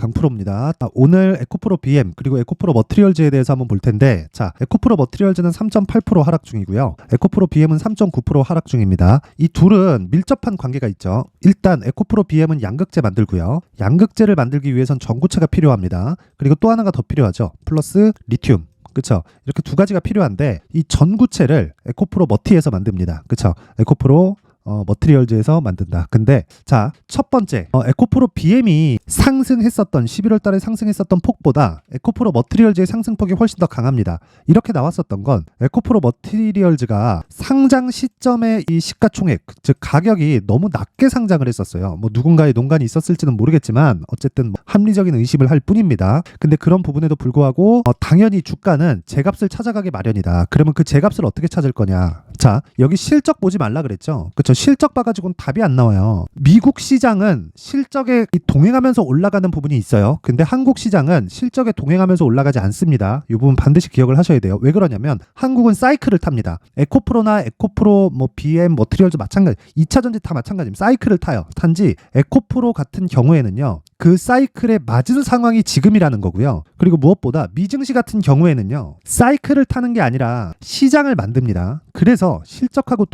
강프로입니다. 오늘 에코프로 BM 그리고 에코프로 머티리얼즈에 대해서 한번 볼 텐데, 자, 에코프로 머티리얼즈는 3.8% 하락 중이고요. 에코프로 BM은 3.9% 하락 중입니다. 이 둘은 밀접한 관계가 있죠. 일단 에코프로 BM은 양극재 만들고요. 양극재를 만들기 위해선 전구체가 필요합니다. 그리고 또 하나가 더 필요하죠. 플러스 리튬. 그쵸? 이렇게 두 가지가 필요한데 이 전구체를 에코프로 머티에서 만듭니다. 그쵸? 에코프로 머티리얼즈에서 만든다. 근데 자, 첫 번째 에코프로 BM이 상승했었던 11월 달에 상승했었던 폭보다 에코프로 머티리얼즈의 상승폭이 훨씬 더 강합니다. 이렇게 나왔었던 건 에코프로 머티리얼즈가 상장 시점의 이 시가총액, 즉 가격이 너무 낮게 상장을 했었어요. 뭐 누군가의 농간이 있었을지는 모르겠지만 어쨌든 뭐 합리적인 의심을 할 뿐입니다. 근데 그런 부분에도 불구하고 당연히 주가는 제값을 찾아가기 마련이다. 그러면 그 제값을 어떻게 찾을 거냐? 자, 여기 실적 보지 말라 그랬죠. 그쵸? 실적 봐가지고는 답이 안 나와요. 미국 시장은 실적에 동행하면서 올라가는 부분이 있어요. 근데 한국 시장은 실적에 동행하면서 올라가지 않습니다. 이 부분 반드시 기억을 하셔야 돼요. 왜 그러냐면 한국은 사이클을 탑니다. 에코프로나 에코프로 뭐 BM 머티리얼즈 마찬가지, 2차 전지 다 마찬가지입니다. 사이클을 타요. 단지 에코프로 같은 경우에는요, 그 사이클에 맞은 상황이 지금이라는 거고요. 그리고 무엇보다 미증시 같은 경우에는요, 사이클을 타는 게 아니라 시장을 만듭니다. 그래서 실적하고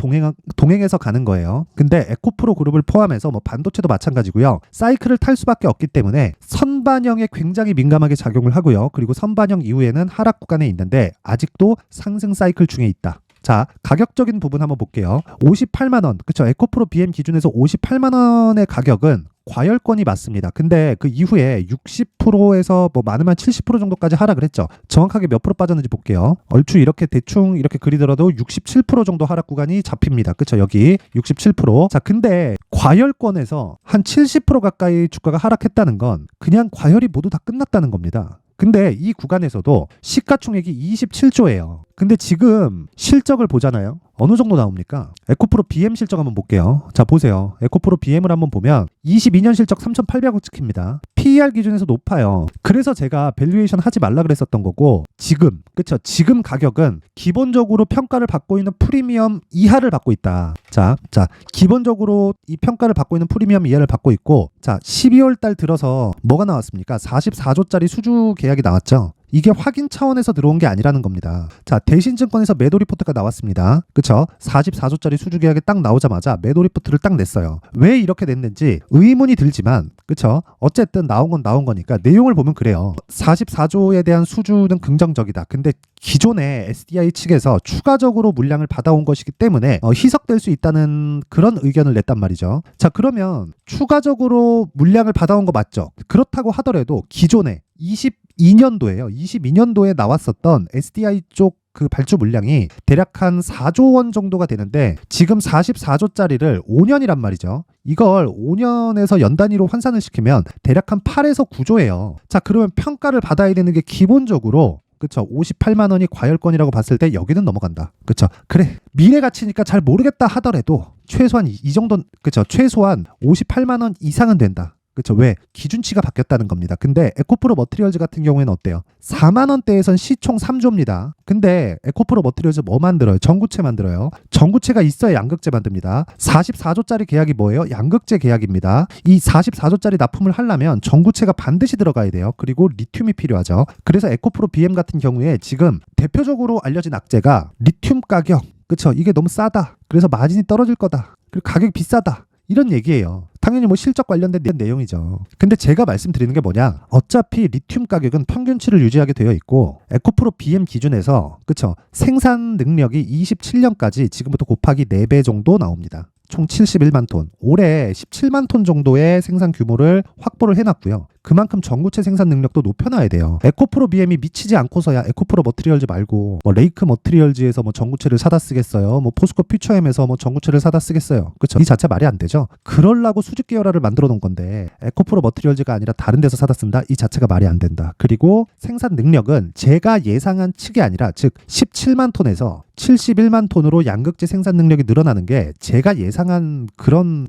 동행해서 가는 거예요. 근데 에코프로 그룹을 포함해서 뭐 반도체도 마찬가지고요. 사이클을 탈 수밖에 없기 때문에 선반영에 굉장히 민감하게 작용을 하고요. 그리고 선반영 이후에는 하락 구간에 있는데 아직도 상승 사이클 중에 있다. 자, 가격적인 부분 한번 볼게요. 58만 원. 그쵸? 에코프로 BM 기준에서 58만 원의 가격은 과열권이 맞습니다. 근데 그 이후에 60%에서 뭐 많으면 70% 정도까지 하락을 했죠. 정확하게 몇 프로 빠졌는지 볼게요. 얼추 이렇게 대충 이렇게 그리더라도 67% 정도 하락 구간이 잡힙니다. 그쵸? 여기 67%. 자, 근데 과열권에서 한 70% 가까이 주가가 하락했다는 건 그냥 과열이 모두 다 끝났다는 겁니다. 근데 이 구간에서도 시가총액이 27조예요. 근데 지금 실적을 보잖아요. 어느 정도 나옵니까? 에코프로 BM 실적 한번 볼게요. 자, 보세요. 에코프로 BM을 한번 보면 22년 실적 3,800억 찍힙니다. PER 기준에서 높아요. 그래서 제가 밸류에이션 하지 말라 그랬었던 거고, 지금, 그쵸? 지금 가격은 기본적으로 평가를 받고 있는 프리미엄 이하를 받고 있다. 자, 기본적으로 이 평가를 받고 있는 프리미엄 이하를 받고 있고, 자, 12월 달 들어서 뭐가 나왔습니까? 44조짜리 수주 계약이 나왔죠. 이게 확인 차원에서 들어온 게 아니라는 겁니다. 자, 대신증권에서 매도 리포트가 나왔습니다. 그쵸? 44조짜리 수주 계약이 딱 나오자마자 매도 리포트를 딱 냈어요. 왜 이렇게 냈는지 의문이 들지만, 그쵸? 어쨌든 나온 건 나온 거니까 내용을 보면 그래요. 44조에 대한 수주는 긍정적이다. 근데 기존의 SDI 측에서 추가적으로 물량을 받아온 것이기 때문에 희석될 수 있다는 그런 의견을 냈단 말이죠. 자, 그러면 추가적으로 물량을 받아온 거 맞죠? 그렇다고 하더라도 기존에 22년도에 나왔었던 SDI 쪽 그 발주 물량이 대략 한 4조 원 정도가 되는데 지금 44조짜리를 5년이란 말이죠. 이걸 5년에서 연 단위로 환산을 시키면 대략 한 8에서 9조예요. 자, 그러면 평가를 받아야 되는 게 기본적으로, 그쵸? 58만 원이 과열권이라고 봤을 때 여기는 넘어간다. 그쵸? 그래, 미래 가치니까 잘 모르겠다 하더라도 최소한 이 정도, 그쵸? 최소한 58만 원 이상은 된다. 그렇죠. 왜? 기준치가 바뀌었다는 겁니다. 근데 에코프로 머티리얼즈 같은 경우에는 어때요? 4만 원대에선 시총 3조입니다. 근데 에코프로 머티리얼즈 뭐 만들어요? 전구체 만들어요. 전구체가 있어야 양극재 만듭니다. 44조짜리 계약이 뭐예요? 양극재 계약입니다. 이 44조짜리 납품을 하려면 전구체가 반드시 들어가야 돼요. 그리고 리튬이 필요하죠. 그래서 에코프로 BM 같은 경우에 지금 대표적으로 알려진 악재가 리튬 가격. 그렇죠. 이게 너무 싸다. 그래서 마진이 떨어질 거다. 그리고 가격이 비싸다. 이런 얘기예요. 당연히 뭐 실적 관련된 내용이죠. 근데 제가 말씀드리는 게 뭐냐? 어차피 리튬 가격은 평균치를 유지하게 되어 있고 에코프로 BM 기준에서, 그쵸? 생산 능력이 27년까지 지금부터 곱하기 4배 정도 나옵니다. 총 71만 톤. 올해 17만 톤 정도의 생산 규모를 확보를 해놨고요. 그만큼 전구체 생산 능력도 높여놔야 돼요. 에코프로 BM이 미치지 않고서야 에코프로 머티리얼즈 말고 뭐 레이크 머티리얼즈에서 뭐 전구체를 사다 쓰겠어요. 뭐 포스코 퓨처엠에서 뭐 전구체를 사다 쓰겠어요. 그쵸? 이 자체 말이 안 되죠. 그러려고 수직 계열화를 만들어 놓은 건데 에코프로 머티리얼즈가 아니라 다른 데서 사다 쓴다? 이 자체가 말이 안 된다. 그리고 생산 능력은 제가 예상한 측이 아니라, 즉 17만 톤에서 71만 톤으로 양극재 생산 능력이 늘어나는 게 제가 예상한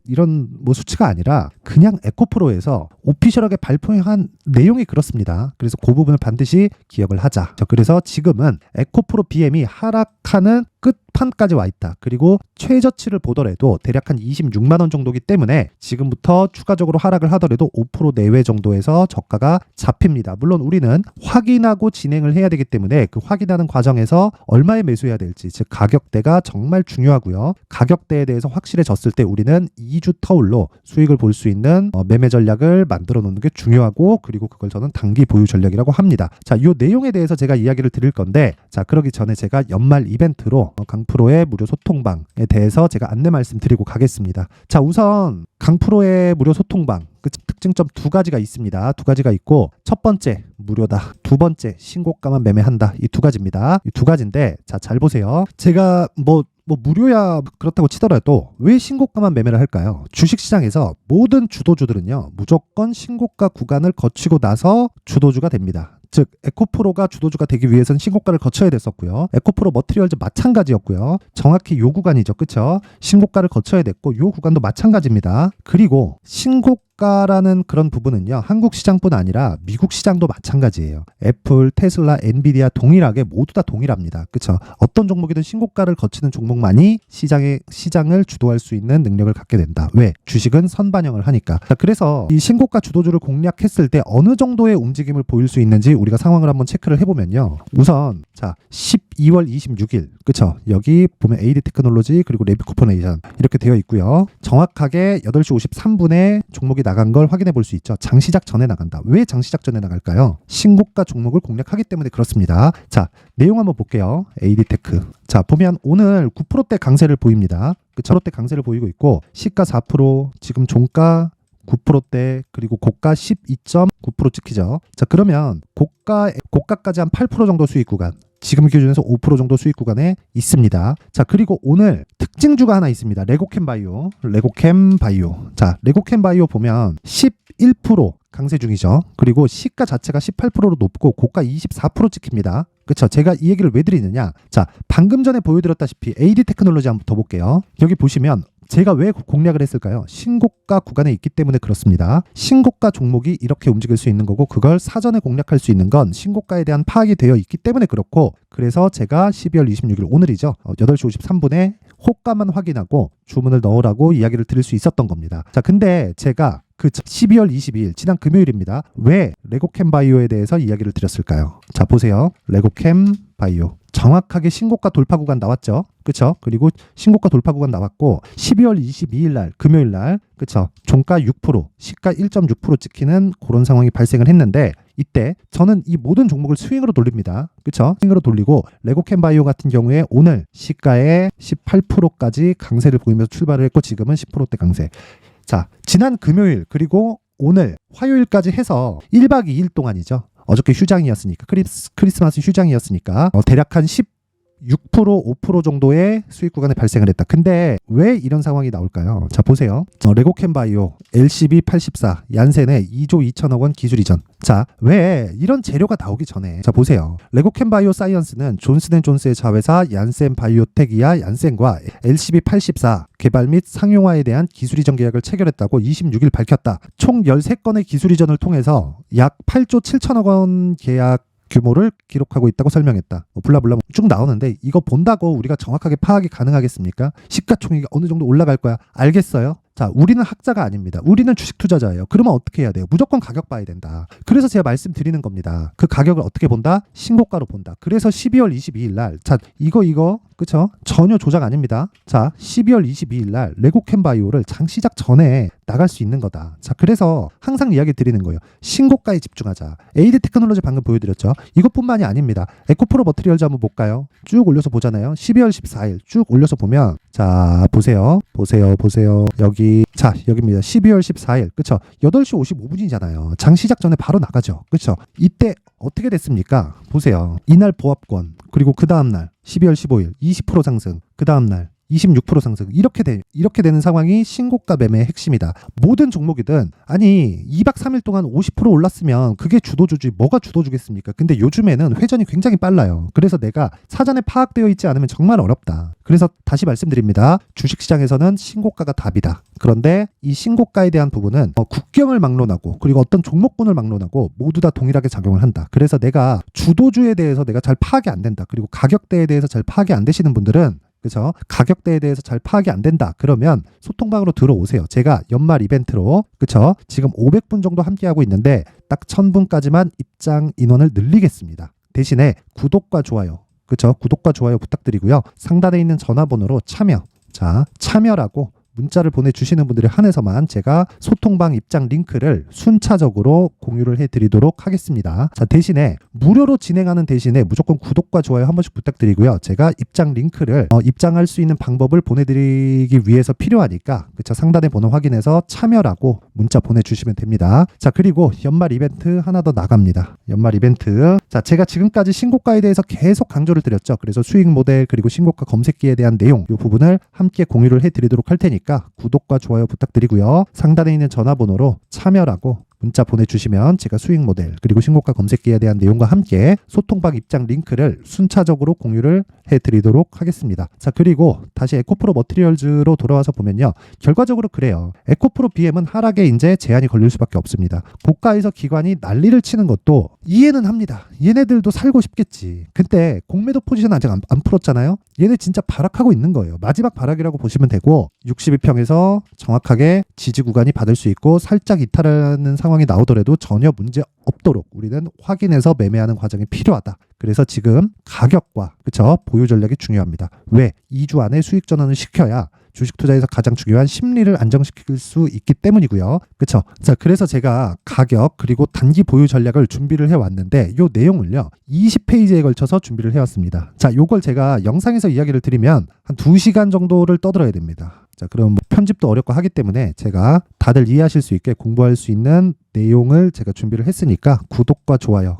이런 뭐 수치가 아니라 그냥 에코프로에서 오피셜하게 발표한 내용이 그렇습니다. 그래서 그 부분을 반드시 기억을 하자. 그래서 지금은 에코프로 BM이 하락하는 끝판까지 와 있다. 그리고 최저치를 보더라도 대략 한 26만 원 정도기 때문에 지금부터 추가적으로 하락을 하더라도 5% 내외 정도에서 저가가 잡힙니다. 물론 우리는 확인하고 진행을 해야 되기 때문에 그 확인하는 과정에서 얼마에 매수해야 될지, 즉 가격대가 정말 중요하고요. 가격대에 대해서 확실해졌을 때 우리는 2주 터울로 수익을 볼 수 있는 매매 전략을 만들어 놓는 게 중요하고, 그리고 그걸 저는 단기 보유 전략이라고 합니다. 자, 이 내용에 대해서 제가 이야기를 드릴 건데, 자, 그러기 전에 제가 연말 이벤트로 강프로의 무료 소통방에 대해서 제가 안내 말씀드리고 가겠습니다. 자, 우선 강프로의 무료 소통방 그 특징점 두 가지가 있습니다. 두 가지가 있고, 첫 번째 무료다, 두 번째 신고가만 매매한다. 이 두 가지입니다. 이 두 가지인데, 자, 잘 보세요. 제가 뭐 무료야 그렇다고 치더라도 왜 신고가만 매매를 할까요? 주식시장에서 모든 주도주들은요, 무조건 신고가 구간을 거치고 나서 주도주가 됩니다. 즉 에코프로가 주도주가 되기 위해서는 신고가를 거쳐야 됐었고요. 에코프로 머티리얼즈 마찬가지였고요. 정확히 요 구간이죠. 그쵸? 신고가를 거쳐야 됐고, 요 구간도 마찬가지입니다. 그리고 신고가라는 그런 부분은요, 한국 시장뿐 아니라 미국 시장도 마찬가지예요. 애플, 테슬라, 엔비디아 동일하게 모두 다 동일합니다. 그쵸? 어떤 종목이든 신고가를 거치는 종목만이 시장을 주도할 수 있는 능력을 갖게 된다. 왜? 주식은 선반영을 하니까. 자, 그래서 이 신고가 주도주를 공략했을 때 어느 정도의 움직임을 보일 수 있는지 우리가 상황을 한번 체크를 해보면요. 우선 자, 12월 26일 그쵸? 여기 보면 AD 테크놀로지 그리고 레비코퍼네이션 이렇게 되어 있고요. 정확하게 8시 53분에 종목이 나간 걸 확인해 볼 수 있죠. 장시작 전에 나간다. 왜 장시작 전에 나갈까요? 신고가 종목을 공략하기 때문에 그렇습니다. 자, 내용 한번 볼게요. AD 테크. 자, 보면 오늘 9%대 강세를 보입니다. 그쵸? 9%대 강세를 보이고 있고, 시가 4%, 지금 종가 9%대, 그리고 고가 12.9% 찍히죠. 자, 그러면 고가까지 한 8% 정도 수익 구간, 지금 기준에서 5% 정도 수익 구간에 있습니다. 자, 그리고 오늘 특징주가 하나 있습니다. 레고캠 바이오. 자, 레고캠 바이오 보면 11% 강세 중이죠. 그리고 시가 자체가 18%로 높고 고가 24% 찍힙니다. 그쵸? 제가 이 얘기를 왜 드리느냐? 자, 방금 전에 보여드렸다시피 AD 테크놀로지 한번 더 볼게요. 여기 보시면 제가 왜 공략을 했을까요? 신고가 구간에 있기 때문에 그렇습니다. 신고가 종목이 이렇게 움직일 수 있는 거고, 그걸 사전에 공략할 수 있는 건 신고가에 대한 파악이 되어 있기 때문에 그렇고, 그래서 제가 12월 26일 오늘이죠. 8시 53분에 호가만 확인하고 주문을 넣으라고 이야기를 드릴 수 있었던 겁니다. 자, 근데 제가 그 12월 22일 지난 금요일입니다. 왜 레고캠 바이오에 대해서 이야기를 드렸을까요? 자, 보세요. 레고캠 바이오 정확하게 신고가 돌파 구간 나왔죠. 그쵸? 그리고 신고가 돌파 구간 나왔고, 12월 22일 날 금요일 날 그쵸? 종가 6%, 시가 1.6% 찍히는 그런 상황이 발생을 했는데, 이때 저는 이 모든 종목을 스윙으로 돌립니다. 그쵸? 스윙으로 돌리고, 레고캠 바이오 같은 경우에 오늘 시가의 18%까지 강세를 보이면서 출발을 했고, 지금은 10%대 강세. 자, 지난 금요일 그리고 오늘 화요일까지 해서 1박 2일 동안이죠. 어저께 휴장이었으니까, 크리스마스 휴장이었으니까 대략 한 16%, 5% 정도의 수익 구간에 발생을 했다. 근데 왜 이런 상황이 나올까요? 자, 보세요. 레고캠 바이오, LCB84, 얀센의 2조 2천억 원 기술 이전. 자, 왜 이런 재료가 나오기 전에, 자, 보세요. 레고캠 바이오 사이언스는 존슨앤존스의 자회사 얀센 바이오텍이아 얀센과 LCB84 개발 및 상용화에 대한 기술 이전 계약을 체결했다고 26일 밝혔다. 총 13건의 기술 이전을 통해서 약 8조 7천억 원 계약 규모를 기록하고 있다고 설명했다. 블라블라 쭉 나오는데, 이거 본다고 우리가 정확하게 파악이 가능하겠습니까? 시가총액이 어느 정도 올라갈 거야. 알겠어요? 자, 우리는 학자가 아닙니다. 우리는 주식 투자자예요. 그러면 어떻게 해야 돼요? 무조건 가격 봐야 된다. 그래서 제가 말씀드리는 겁니다. 그 가격을 어떻게 본다? 신고가로 본다. 그래서 12월 22일 날, 자, 이거 그쵸? 전혀 조작 아닙니다. 자, 12월 22일 날 레고캠 바이오를 장시작 전에 나갈 수 있는 거다. 자, 그래서 항상 이야기 드리는 거예요. 신고가에 집중하자. AD 테크놀로지 방금 보여드렸죠. 이것뿐만이 아닙니다. 에코프로 머티리얼즈 한번 볼까요? 쭉 올려서 보잖아요. 12월 14일 쭉 올려서 보면, 자, 보세요. 여기입니다. 12월 14일. 그쵸? 8시 55분이잖아요. 장시작 전에 바로 나가죠. 그쵸? 이때 어떻게 됐습니까? 보세요. 이날 보합권, 그리고 그 다음날 12월 15일 20% 상승, 그 다음날 26% 상승. 이렇게 되는 상황이 신고가 매매의 핵심이다. 모든 종목이든 아니 2박 3일 동안 50% 올랐으면 그게 주도주지 뭐가 주도주겠습니까? 근데 요즘에는 회전이 굉장히 빨라요. 그래서 내가 사전에 파악되어 있지 않으면 정말 어렵다. 그래서 다시 말씀드립니다. 주식시장에서는 신고가가 답이다. 그런데 이 신고가에 대한 부분은 국경을 막론하고 그리고 어떤 종목군을 막론하고 모두 다 동일하게 작용을 한다. 그래서 내가 주도주에 대해서 내가 잘 파악이 안 된다. 그리고 가격대에 대해서 잘 파악이 안 되시는 분들은 그렇죠? 가격대에 대해서 잘 파악이 안 된다. 그러면 소통방으로 들어오세요. 제가 연말 이벤트로 그렇죠? 지금 500분 정도 함께하고 있는데 딱 1000분까지만 입장 인원을 늘리겠습니다. 대신에 구독과 좋아요. 그렇죠? 구독과 좋아요 부탁드리고요. 상단에 있는 전화번호로 참여라고 문자를 보내주시는 분들에 한해서만 제가 소통방 입장 링크를 순차적으로 공유를 해드리도록 하겠습니다. 자, 대신에 무료로 진행하는 대신에 무조건 구독과 좋아요 한 번씩 부탁드리고요. 제가 입장 링크를 입장할 수 있는 방법을 보내드리기 위해서 필요하니까 그쵸? 상단의 번호 확인해서 참여라고 문자 보내주시면 됩니다. 자, 그리고 연말 이벤트 하나 더 나갑니다. 연말 이벤트. 자, 제가 지금까지 신고가에 대해서 계속 강조를 드렸죠. 그래서 수익 모델 그리고 신고가 검색기에 대한 내용 이 부분을 함께 공유를 해드리도록 할 테니까 구독과 좋아요 부탁드리고요. 상단에 있는 전화번호로 참여라고 문자 보내주시면 제가 수익 모델 그리고 신고가 검색기에 대한 내용과 함께 소통방 입장 링크를 순차적으로 공유를 해드리도록 하겠습니다. 자, 그리고 다시 에코프로 머티리얼즈로 돌아와서 보면요. 결과적으로 그래요. 에코프로 BM은 하락에 이제 제한이 걸릴 수밖에 없습니다. 고가에서 기관이 난리를 치는 것도 이해는 합니다. 얘네들도 살고 싶겠지. 근데 공매도 포지션 아직 안 풀었잖아요. 얘네 진짜 발악하고 있는 거예요. 마지막 발악이라고 보시면 되고 62평에서 정확하게 지지 구간이 받을 수 있고 살짝 이탈하는 상황이 나오더라도 전혀 문제 없도록 우리는 확인해서 매매하는 과정이 필요하다. 그래서 지금 가격과 그쵸? 보유 전략이 중요합니다. 왜? 2주 안에 수익 전환을 시켜야 주식 투자에서 가장 중요한 심리를 안정시킬 수 있기 때문이고요. 그쵸? 자, 그래서 제가 가격 그리고 단기 보유 전략을 준비를 해왔는데 요 내용을요 20페이지에 걸쳐서 준비를 해왔습니다. 자, 요걸 제가 영상에서 이야기를 드리면 한 2시간 정도를 떠들어야 됩니다. 자, 그럼 편집도 어렵고 하기 때문에 제가 다들 이해하실 수 있게 공부할 수 있는 내용을 제가 준비를 했으니까 구독과 좋아요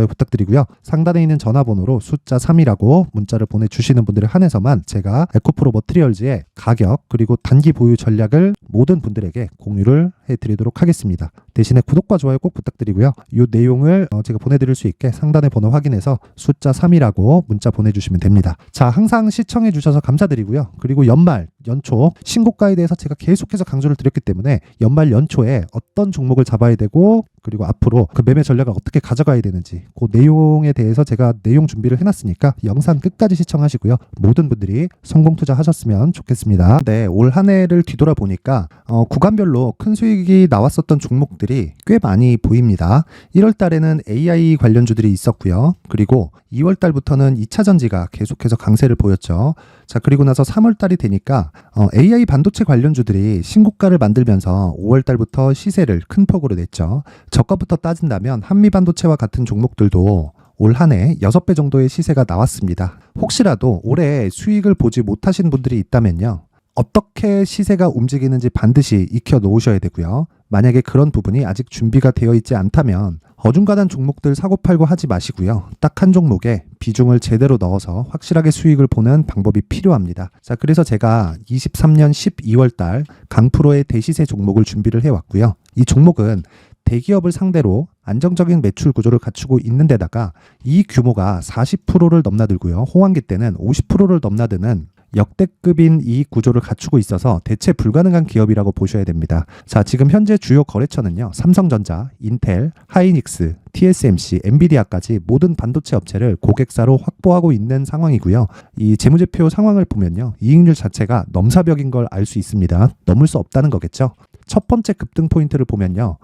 부탁드리고요. 상단에 있는 전화번호로 숫자 3이라고 문자를 보내주시는 분들에 한해서만 제가 에코프로 머티리얼즈의 가격 그리고 단기 보유 전략을 모든 분들에게 공유를 해드리도록 하겠습니다. 대신에 구독과 좋아요 꼭 부탁드리고요. 이 내용을 제가 보내드릴 수 있게 상단의 번호 확인해서 숫자 3이라고 문자 보내주시면 됩니다. 자, 항상 시청해 주셔서 감사드리고요. 그리고 연초 신고가에 대해서 제가 계속해서 강조를 드렸기 때문에 연말 연초에 어떤 종목을 잡아야 되고 그리고 앞으로 그 매매 전략을 어떻게 가져가야 되는지 그 내용에 대해서 제가 내용 준비를 해놨으니까 영상 끝까지 시청하시고요. 모든 분들이 성공 투자하셨으면 좋겠습니다. 네, 올 한 해를 뒤돌아보니까 구간별로 큰 수익이 나왔었던 종목들이 꽤 많이 보입니다. 1월 달에는 AI 관련주들이 있었고요. 그리고 2월 달부터는 2차전지가 계속해서 강세를 보였죠. 자, 그리고 나서 3월 달이 되니까 AI 반도체 관련주들이 신고가를 만들면서 5월 달부터 시세를 큰 폭으로 냈죠. 저가부터 따진다면 한미반도체와 같은 종목들도 올 한 해 6배 정도의 시세가 나왔습니다. 혹시라도 올해 수익을 보지 못하신 분들이 있다면요. 어떻게 시세가 움직이는지 반드시 익혀 놓으셔야 되고요. 만약에 그런 부분이 아직 준비가 되어 있지 않다면 어중간한 종목들 사고팔고 하지 마시고요. 딱 한 종목에 비중을 제대로 넣어서 확실하게 수익을 보는 방법이 필요합니다. 자, 그래서 제가 23년 12월 달 강프로의 대시세 종목을 준비를 해왔고요. 이 종목은 대기업을 상대로 안정적인 매출 구조를 갖추고 있는 데다가 이 규모가 40%를 넘나들고요. 호황기 때는 50%를 넘나드는 역대급인 이익 구조를 갖추고 있어서 대체 불가능한 기업이라고 보셔야 됩니다. 자, 지금 현재 주요 거래처는요. 삼성전자, 인텔, 하이닉스, TSMC, 엔비디아까지 모든 반도체 업체를 고객사로 확보하고 있는 상황이고요. 이 재무제표 상황을 보면요. 이익률 자체가 넘사벽인 걸 알 수 있습니다. 넘을 수 없다는 거겠죠. 첫 번째 급등 포인트를 보면요.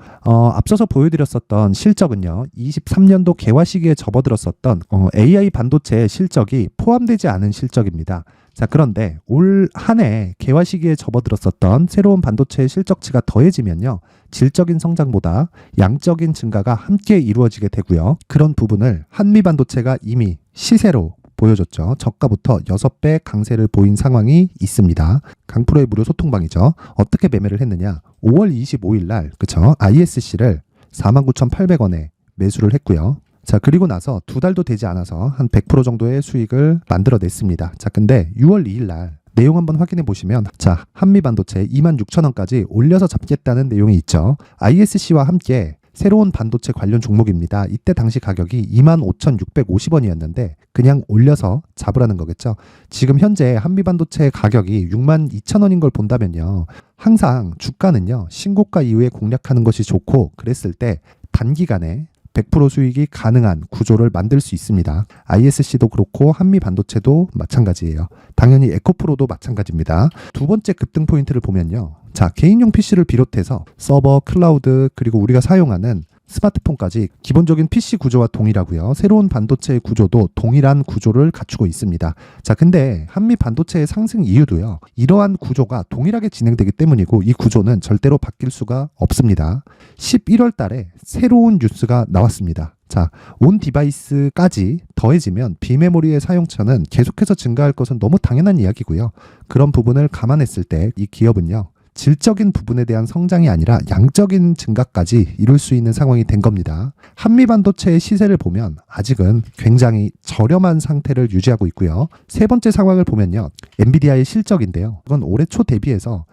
앞서서 보여드렸었던 실적은요. 23년도 개화 시기에 접어들었었던 AI 반도체의 실적이 포함되지 않은 실적입니다. 자, 그런데 올 한 해 개화 시기에 접어들었었던 새로운 반도체의 실적치가 더해지면요. 질적인 성장보다 양적인 증가가 함께 이루어지게 되고요. 그런 부분을 한미반도체가 이미 시세로 보여줬죠. 저가부터 6배 강세를 보인 상황이 있습니다. 강프로의 무료 소통방이죠. 어떻게 매매를 했느냐. 5월 25일 날 그쵸? ISC를 49,800원에 매수를 했고요. 자, 그리고 나서 2달도 되지 않아서 한 100% 정도의 수익을 만들어냈습니다. 자, 근데 6월 2일 날 내용 한번 확인해 보시면 자, 한미반도체 26,000원까지 올려서 잡겠다는 내용이 있죠. ISC와 함께 새로운 반도체 관련 종목입니다. 이때 당시 가격이 25,650원이었는데 그냥 올려서 잡으라는 거겠죠. 지금 현재 한미반도체 가격이 62,000원인 걸 본다면요. 항상 주가는요. 신고가 이후에 공략하는 것이 좋고 그랬을 때 단기간에 100% 수익이 가능한 구조를 만들 수 있습니다. ISC도 그렇고 한미반도체도 마찬가지예요. 당연히 에코프로도 마찬가지입니다. 두 번째 급등 포인트를 보면요. 자, 개인용 PC를 비롯해서 서버, 클라우드, 그리고 우리가 사용하는 스마트폰까지 기본적인 PC 구조와 동일하고요. 새로운 반도체의 구조도 동일한 구조를 갖추고 있습니다. 자, 근데 한미 반도체의 상승 이유도요. 이러한 구조가 동일하게 진행되기 때문이고 이 구조는 절대로 바뀔 수가 없습니다. 11월 달에 새로운 뉴스가 나왔습니다. 자, 온 디바이스까지 더해지면 비메모리의 사용처는 계속해서 증가할 것은 너무 당연한 이야기고요. 그런 부분을 감안했을 때 이 기업은요. 질적인 부분에 대한 성장이 아니라 양적인 증가까지 이룰 수 있는 상황이 된 겁니다. 한미반도체의 시세를 보면 아직은 굉장히 저렴한 상태를 유지하고 있고요. 세 번째 상황을 보면요. 엔비디아의 실적인데요. 이건 올해 초 대비해서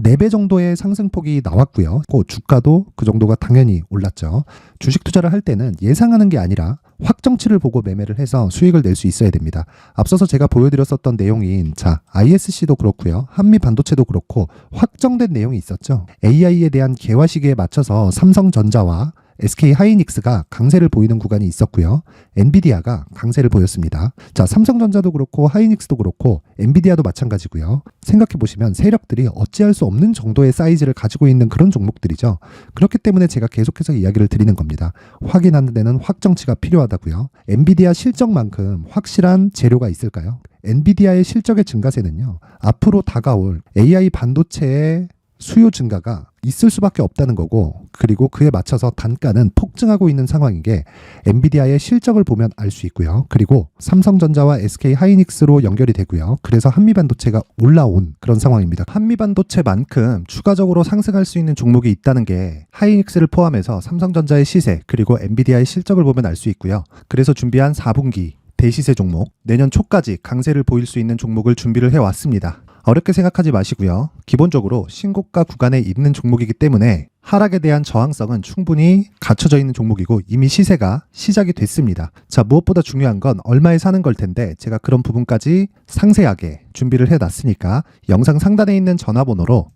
4배 정도의 상승폭이 나왔고요. 주가도 그 정도가 당연히 올랐죠. 주식 투자를 할 때는 예상하는 게 아니라 확정치를 보고 매매를 해서 수익을 낼 수 있어야 됩니다. 앞서서 제가 보여드렸었던 내용인 자, ISC도 그렇고요. 한미 반도체도 그렇고 확정된 내용이 있었죠. AI에 대한 개화 시기에 맞춰서 삼성전자와 SK 하이닉스가 강세를 보이는 구간이 있었고요. 엔비디아가 강세를 보였습니다. 자, 삼성전자도 그렇고 하이닉스도 그렇고 엔비디아도 마찬가지고요. 생각해 보시면 세력들이 어찌할 수 없는 정도의 사이즈를 가지고 있는 그런 종목들이죠. 그렇기 때문에 제가 계속해서 이야기를 드리는 겁니다. 확인하는 데는 확정치가 필요하다고요. 엔비디아 실적만큼 확실한 재료가 있을까요? 엔비디아의 실적의 증가세는요. 앞으로 다가올 AI 반도체의 수요 증가가 있을 수밖에 없다는 거고 그리고 그에 맞춰서 단가는 폭증하고 있는 상황인 게 엔비디아의 실적을 보면 알 수 있고요. 그리고 삼성전자와 SK 하이닉스로 연결이 되고요. 그래서 한미반도체가 올라온 그런 상황입니다. 한미반도체만큼 추가적으로 상승할 수 있는 종목이 있다는 게 하이닉스를 포함해서 삼성전자의 시세 그리고 엔비디아의 실적을 보면 알 수 있고요. 그래서 준비한 4분기 대시세 종목, 내년 초까지 강세를 보일 수 있는 종목을 준비를 해왔습니다. 어렵게 생각하지 마시고요. 기본적으로 신고가 구간에 있는 종목이기 때문에 하락에 대한 저항성은 충분히 갖춰져 있는 종목이고 이미 시세가 시작이 됐습니다. 자, 무엇보다 중요한 건 얼마에 사는 걸 텐데 제가 그런 부분까지 상세하게 준비를 해놨으니까 영상 상단에 있는 전화번호로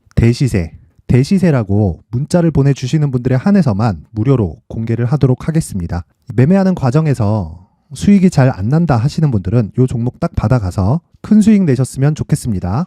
대시세라고 문자를 보내주시는 분들에 한해서만 무료로 공개를 하도록 하겠습니다. 매매하는 과정에서 수익이 잘 안 난다 하시는 분들은 이 종목 딱 받아가서 큰 수익 내셨으면 좋겠습니다.